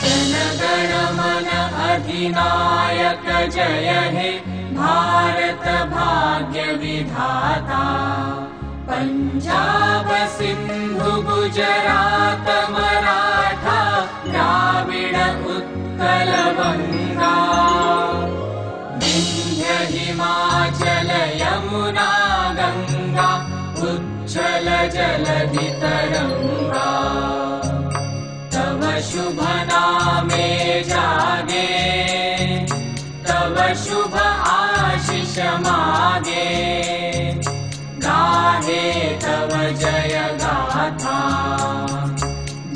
जनगणमन अधिनायक जय हे भारत भाग्य विधाता। पंजाब सिंधु गुजरात मराठा द्राविड उत्कल बंगा। विंध्य हिमाचल यमुना गंगा उच्छल जलधि तरंगा। तव शुभ नामे जागे तव शुभ आशीष मागे। गाहे तव जय गाथा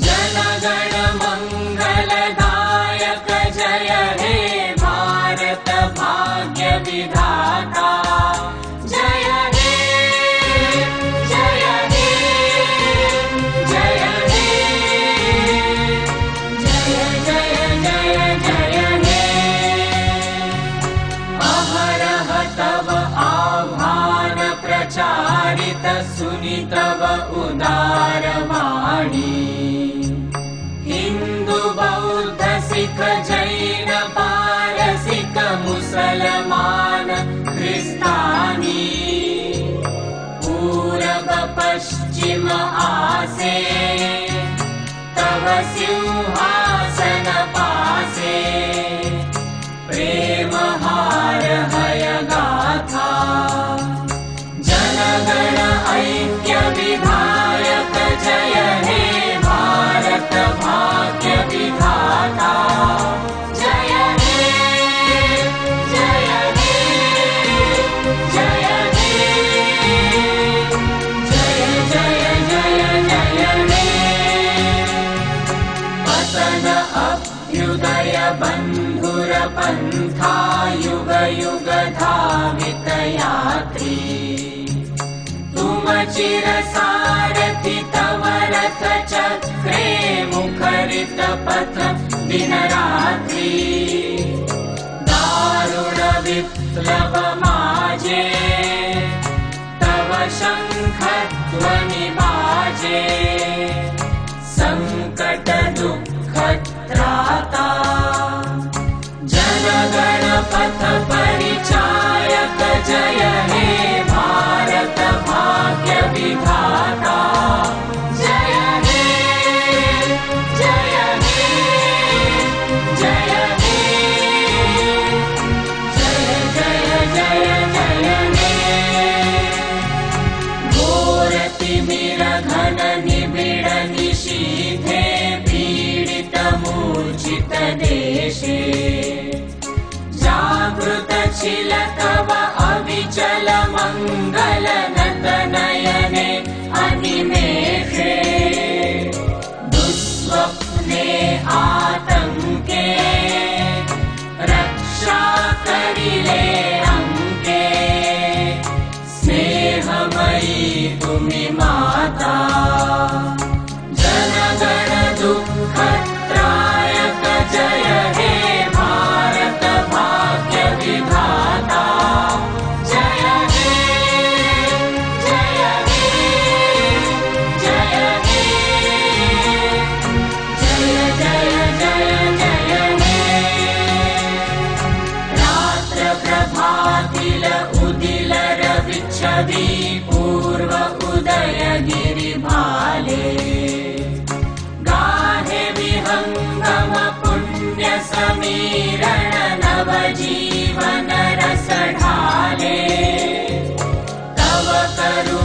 जनगण मंगलदायक जय हे भारत भाग्य विधाता। जय हे जय हे जय हे जय जय जय जय हे। अहरह तव आह्वान प्रचारित सुनि तव उदार वाणी। हिंदू बौद्ध सिख जैन पारसिक मुसलमान ख्रिस्तानी। पूरब पश्चिम आसे तव सिंहासन पासे। प्रेम हार हय गाथा जनगण ऐक्य विधायक जय हे भारत भाग्य विधाता। जय हे जय हे जय हे जय जय जय जय हे। पतन अभ्युदय बंधुर पंथा युग युग धावित यात्री। तुम चिर सारथि तव रथ चक्रे मुखरित पथ दिन रात्रि। दारुण विप्लव माजे तव शंख ध्वनि बाजे। संकट दुख त्राता जनगण पथ परिचायक जय हे भारत भाग्य विधाता। जय हे जय हे जय हे जय जय जय जय हे। घोर तिमिर घन निबिड़ निशीथे पीडित मूर्छित देशे। जागृत छिल तव अविचल मंगल नत नयने अनिमेषे। दुस्वप्ने आतंके रक्षा करिले अंके। स्नेहमयी तुमि माता जनगण दुःख त्रायक जय हे भारत भाग्य विधाता। जय हे जय हे जय हे जय जय जय जय हे। रात्र प्रभातील उदिल रविच्छवि पूर्व उदय गिरि भाले। गाहे विहंगम पुण्य समीरण नव जीवन रस ढाले। तव करु